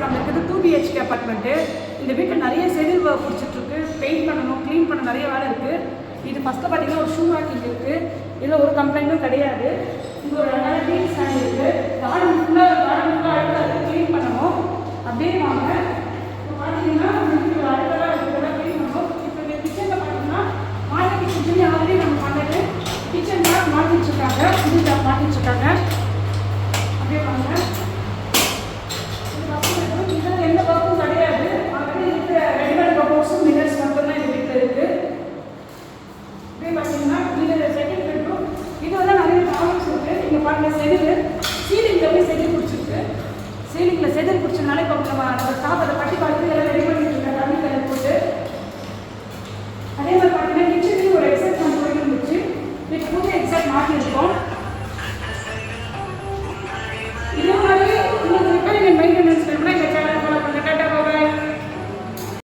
வந்திருக்குது 2 BHK apartment. இந்த வீட்டில் நிறைய செதில் பிடிச்சிட்ருக்கு, பெயிண்ட் பண்ணணும், க்ளீன் பண்ண நிறைய வேலை இருக்குது. இது ஃபஸ்ட்டு பார்த்தீங்கன்னா ஒரு ஷூ ரேக்கிங் இருக்குது, இதில் ஒரு கம்ப்ளைண்ட்டும் கிடையாது. இங்கே ஒரு நல்ல டீல் ஸ்டாண்ட் இருக்குது, கார்டன் ஃபுல்லாக அழுக்காக க்ளீன் பண்ணணும். அப்படியே வாங்க. இப்போ பார்த்தீங்கன்னா ஒரு அழுக்கெல்லாம் இருக்கிறதெல்லாம் க்ளீன் பண்ணணும். இப்போ இந்த கிச்சனில் பார்த்தீங்கன்னா மாடல் கிச்சன் ஆல்ரெடி நம்ம பண்ணிட்டு கிச்சனில் மாட்டிச்சுருக்காங்க, இது மாட்டிச்சுருக்காங்க. அப்படியே வாங்க. இதில் எந்த ஒர்க்கும் கிடையாது, ஆல்ரெடி இருக்கிற ரெடிமேட் கபோர்ட்ஸும் மிரர்ஸ் மட்டும்தான் இந்த வீட்டில் இருக்குது. அப்படியே பார்த்தீங்கன்னா இது செகண்ட் பெட்ரூம். இது வந்து நிறைய ப்ராப்ளம்ஸ் இருக்குது. இங்கே பாருங்கள், செதில் சீலிங்கில் போய் செதில் பிடிச்சிருக்கு. சீலிங்கில் செதில் பிடிச்சதுனால இப்போ நம்ம ஸ்டாப் அதை கட்டி பார்த்து எல்லாம் ரெடி பண்ணிட்டு இருக்கேன் தண்ணி கலர் போட்டு. அதே மாதிரி பார்த்தீங்கன்னா கிச்சன்லேயும் ஒரு எக்ஸாக்ட் நம்ம போயிட்டு இருந்துச்சு, இப்போ புது எக்ஸாக்ட் மாற்றிருக்கோம்.